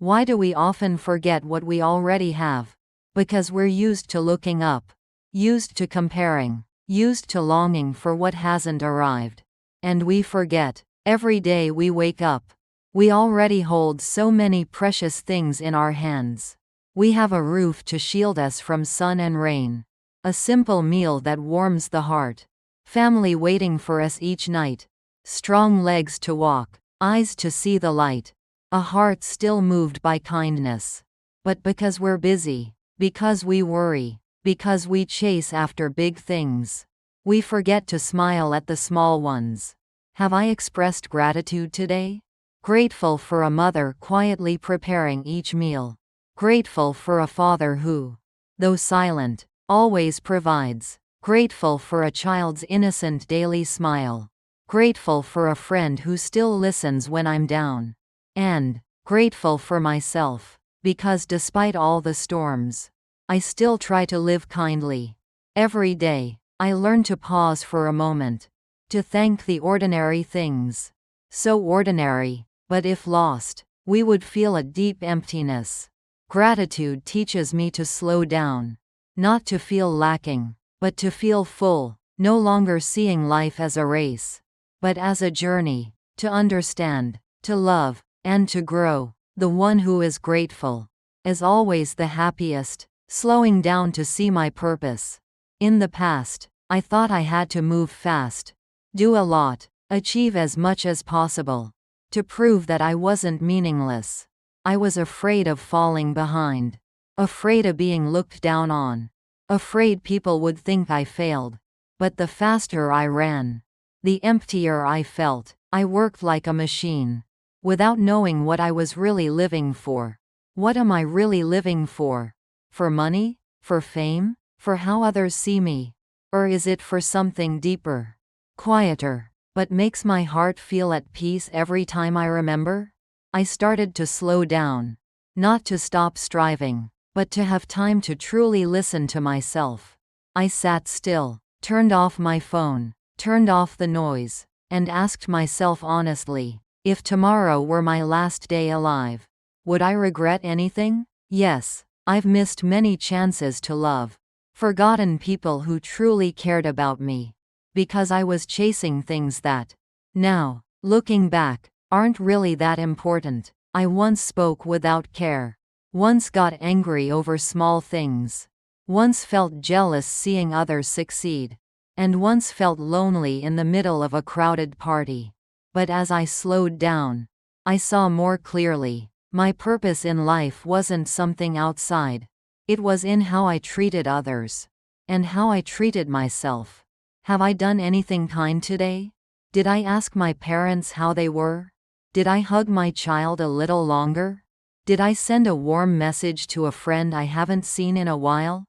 Why do we often forget what we already have? Because we're used to looking up, used to comparing, used to longing for what hasn't arrived. And we forget, every day we wake up, we already hold so many precious things in our hands. We have a roof to shield us from sun and rain, a simple meal that warms the heart, family waiting for us each night, strong legs to walk, eyes to see the light, a heart still moved by kindness. But because we're busy, because we worry, because we chase after big things, we forget to smile at the small ones. Have I expressed gratitude today? Grateful for a mother quietly preparing each meal. Grateful for a father who, though silent, always provides. Grateful for a child's innocent daily smile. Grateful for a friend who still listens when I'm down. And grateful for myself, because despite all the storms, I still try to live kindly. Every day, I learn to pause for a moment, to thank the ordinary things. So ordinary, but if lost, we would feel a deep emptiness. Gratitude teaches me to slow down, not to feel lacking, but to feel full, no longer seeing life as a race, but as a journey, to understand, to love, and to grow. The one who is grateful is always the happiest, slowing down to see my purpose. In the past, I thought I had to move fast, do a lot, achieve as much as possible, to prove that I wasn't meaningless. I was afraid of falling behind, afraid of being looked down on, afraid people would think I failed. But the faster I ran, the emptier I felt. I worked like a machine, without knowing what I was really living for. What am I really living for? For money? For fame? For how others see me? Or is it for something deeper, quieter, but makes my heart feel at peace every time I remember? I started to slow down, not to stop striving, but to have time to truly listen to myself. I sat still, turned off my phone, turned off the noise, and asked myself honestly, if tomorrow were my last day alive, would I regret anything? Yes, I've missed many chances to love, forgotten people who truly cared about me, because I was chasing things that, now, looking back, aren't really that important. I once spoke without care, once got angry over small things, once felt jealous seeing others succeed, and once felt lonely in the middle of a crowded party. But as I slowed down, I saw more clearly. My purpose in life wasn't something outside. It was in how I treated others, and how I treated myself. Have I done anything kind today? Did I ask my parents how they were? Did I hug my child a little longer? Did I send a warm message to a friend I haven't seen in a while?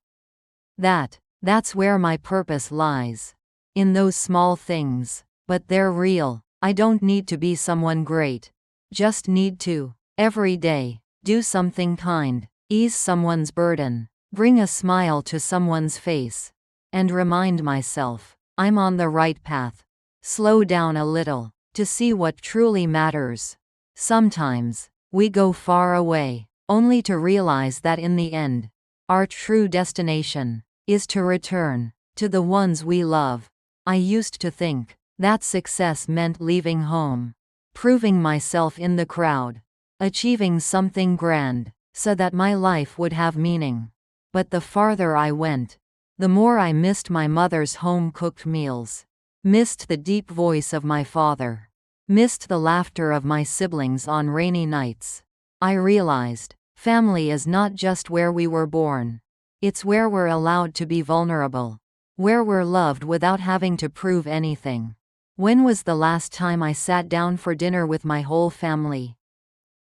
That's where my purpose lies. In those small things. But they're real. I don't need to be someone great. Just need to, every day, do something kind, ease someone's burden, bring a smile to someone's face, and remind myself, I'm on the right path. Slow down a little, to see what truly matters. Sometimes, we go far away, only to realize that in the end, our true destination is to return to the ones we love. I used to think that success meant leaving home, proving myself in the crowd, achieving something grand, so that my life would have meaning. But the farther I went, the more I missed my mother's home-cooked meals, missed the deep voice of my father, missed the laughter of my siblings on rainy nights. I realized, family is not just where we were born. It's where we're allowed to be vulnerable, where we're loved without having to prove anything. When was the last time I sat down for dinner with my whole family?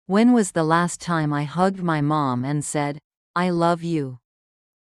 When was the last time I hugged my mom and said, I love you?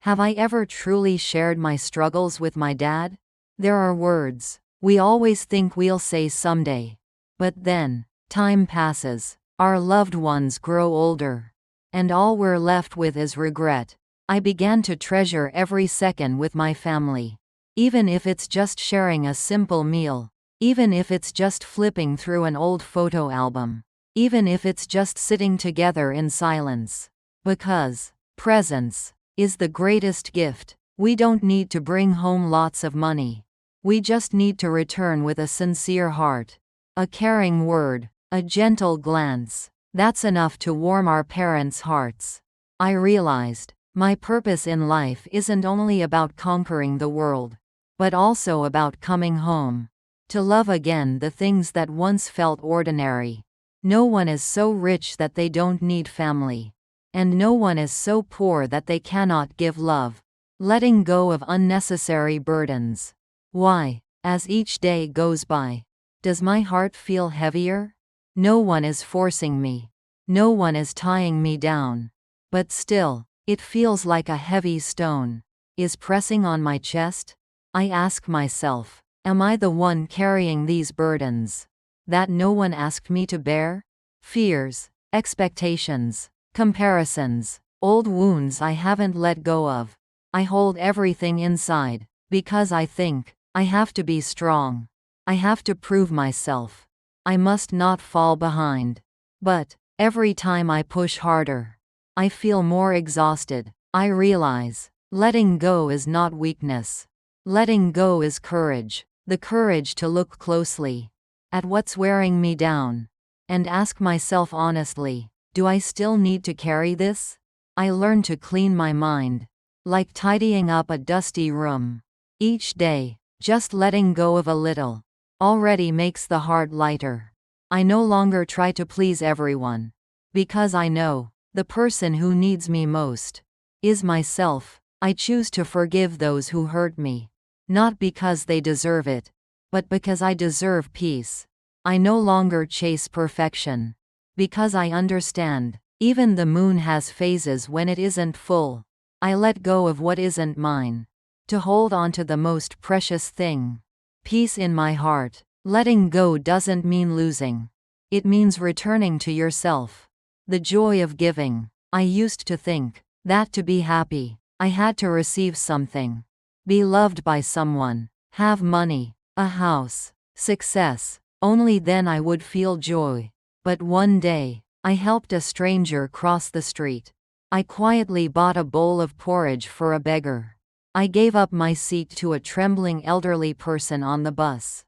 Have I ever truly shared my struggles with my dad? There are words we always think we'll say someday. But then, time passes, our loved ones grow older, and all we're left with is regret. I began to treasure every second with my family. Even if it's just sharing a simple meal, even if it's just flipping through an old photo album. even if it's just sitting together in silence. Because presence is the greatest gift. We don't need to bring home lots of money. We just need to return with a sincere heart. A caring word, a gentle glance. That's enough to warm our parents' hearts. I realized my purpose in life isn't only about conquering the world, but also about coming home. To love again the things that once felt ordinary. No one is so rich that they don't need family. And no one is so poor that they cannot give love. Letting go of unnecessary burdens. Why, as each day goes by, does my heart feel heavier? No one is forcing me. No one is tying me down. But still, it feels like a heavy stone is pressing on my chest. I ask myself, am I the one carrying these burdens that no one asked me to bear? Fears, expectations, comparisons, old wounds I haven't let go of. I hold everything inside, because I think I have to be strong. I have to prove myself. I must not fall behind. But every time I push harder, I feel more exhausted. I realize letting go is not weakness. Letting go is courage. The courage to look closely at what's wearing me down and ask myself honestly, do I still need to carry this? I learn to clean my mind, like tidying up a dusty room. Each day, just letting go of a little already makes the heart lighter. I no longer try to please everyone, because I know the person who needs me most is myself. I choose to forgive those who hurt me, not because they deserve it, but because I deserve peace. I no longer chase perfection, because I understand even the moon has phases when it isn't full. I let go of what isn't mine to hold on to the most precious thing, peace in my heart. Letting go doesn't mean losing. It means returning to yourself. The joy of giving. I used to think that to be happy, I had to receive something. Be loved by someone. Have money, a house, success. Only then I would feel joy. But one day, I helped a stranger cross the street. I quietly bought a bowl of porridge for a beggar. I gave up my seat to a trembling elderly person on the bus.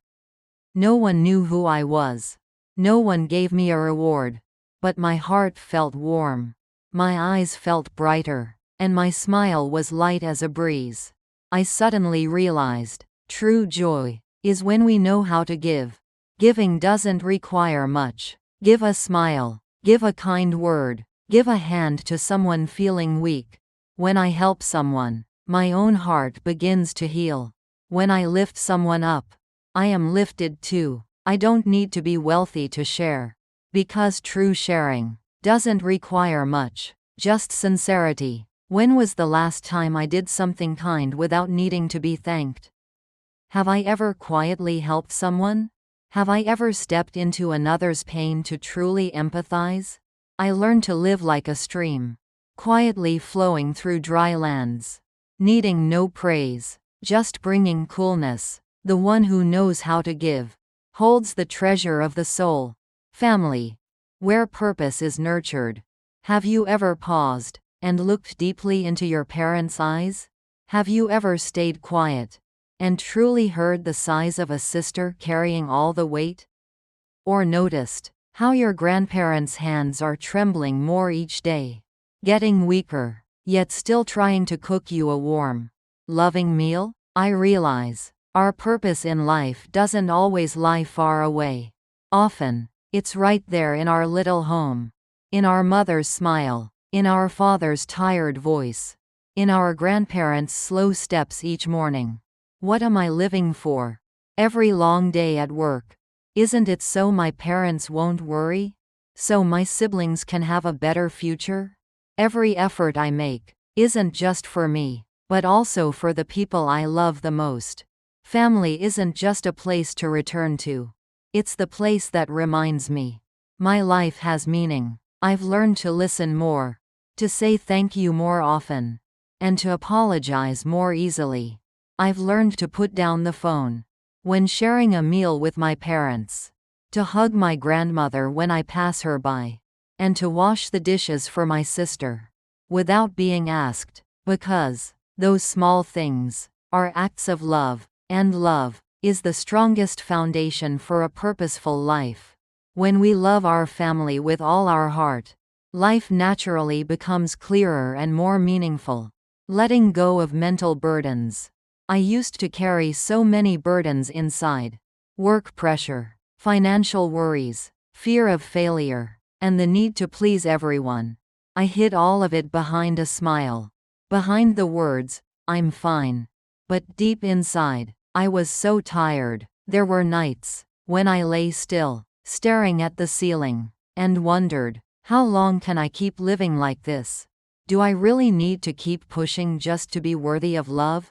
No one knew who I was. No one gave me a reward. But my heart felt warm. My eyes felt brighter. And my smile was light as a breeze. I suddenly realized, true joy is when we know how to give. Giving doesn't require much. Give a smile. Give a kind word. Give a hand to someone feeling weak. When I help someone, my own heart begins to heal. When I lift someone up, I am lifted too. I don't need to be wealthy to share. Because true sharing doesn't require much, just sincerity. When was the last time I did something kind without needing to be thanked? Have I ever quietly helped someone? Have I ever stepped into another's pain to truly empathize? I learned to live like a stream, quietly flowing through dry lands, needing no praise, just bringing coolness. The one who knows how to give holds the treasure of the soul. Family, where purpose is nurtured. Have you ever paused and looked deeply into your parents' eyes? Have you ever stayed quiet and truly heard the sighs of a sister carrying all the weight? Or noticed how your grandparents' hands are trembling more each day, getting weaker, yet still trying to cook you a warm, loving meal? I realize our purpose in life doesn't always lie far away. Often, it's right there in our little home, in our mother's smile, in our father's tired voice, in our grandparents' slow steps each morning. What am I living for? Every long day at work. Isn't it so my parents won't worry? So my siblings can have a better future? Every effort I make isn't just for me, but also for the people I love the most. Family isn't just a place to return to. It's the place that reminds me my life has meaning. I've learned to listen more, to say thank you more often, and to apologize more easily. I've learned to put down the phone when sharing a meal with my parents, to hug my grandmother when I pass her by, and to wash the dishes for my sister without being asked, because those small things are acts of love, and love is the strongest foundation for a purposeful life. When we love our family with all our heart, life naturally becomes clearer and more meaningful. Letting go of mental burdens. I used to carry so many burdens inside: work pressure, financial worries, fear of failure, and the need to please everyone. I hid all of it behind a smile, behind the words, "I'm fine." But deep inside, I was so tired. There were nights when I lay still, staring at the ceiling, and wondered, how long can I keep living like this? Do I really need to keep pushing just to be worthy of love?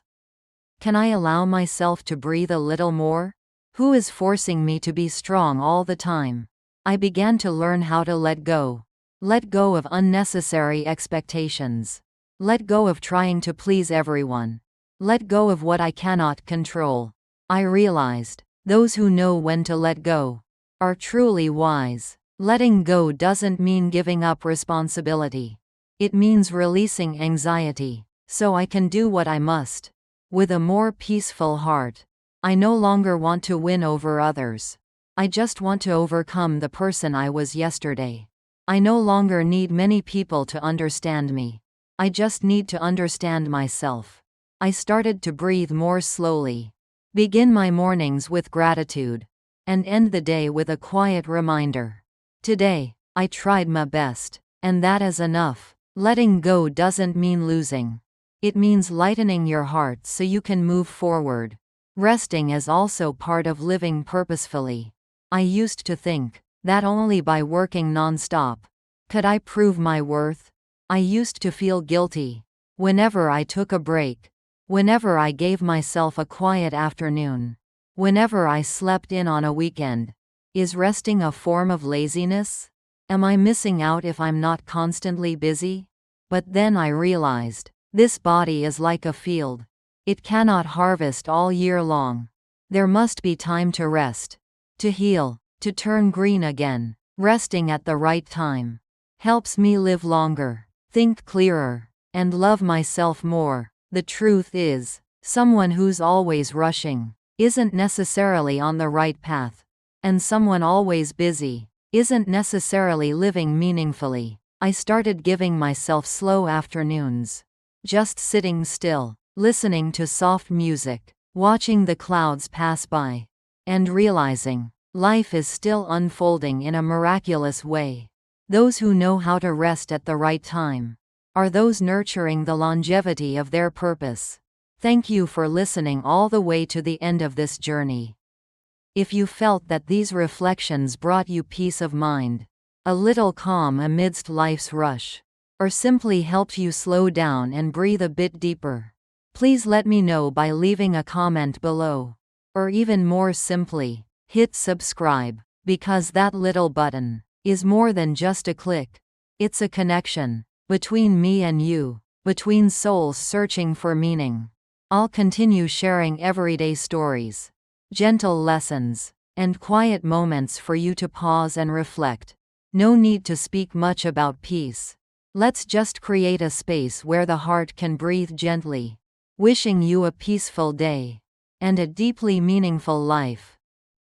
Can I allow myself to breathe a little more? Who is forcing me to be strong all the time? I began to learn how to let go. Let go of unnecessary expectations. Let go of trying to please everyone. Let go of what I cannot control. I realized, those who know when to let go are truly wise. Letting go doesn't mean giving up responsibility. It means releasing anxiety, so I can do what I must. With a more peaceful heart. I no longer want to win over others. I just want to overcome the person I was yesterday. I no longer need many people to understand me. I just need to understand myself. I started to breathe more slowly, begin my mornings with gratitude, and end the day with a quiet reminder. Today, I tried my best, and that is enough. Letting go doesn't mean losing. It means lightening your heart so you can move forward. Resting is also part of living purposefully. I used to think that only by working non-stop could I prove my worth. I used to feel guilty whenever I took a break, whenever I gave myself a quiet afternoon, whenever I slept in on a weekend. Is resting a form of laziness? Am I missing out if I'm not constantly busy? But then I realized, this body is like a field. It cannot harvest all year long. There must be time to rest, to heal, to turn green again. Resting at the right time helps me live longer, think clearer, and love myself more. The truth is, someone who's always rushing isn't necessarily on the right path, and someone always busy isn't necessarily living meaningfully. I started giving myself slow afternoons, just sitting still, listening to soft music, watching the clouds pass by, and realizing life is still unfolding in a miraculous way. Those who know how to rest at the right time are those nurturing the longevity of their purpose. Thank you for listening all the way to the end of this journey. If you felt that these reflections brought you peace of mind, a little calm amidst life's rush, or simply helped you slow down and breathe a bit deeper, please let me know by leaving a comment below. Or even more simply, hit subscribe, because that little button is more than just a click. It's a connection between me and you, between souls searching for meaning. I'll continue sharing everyday stories, gentle lessons, and quiet moments for you to pause and reflect. No need to speak much about peace. Let's just create a space where the heart can breathe gently. Wishing you a peaceful day and a deeply meaningful life.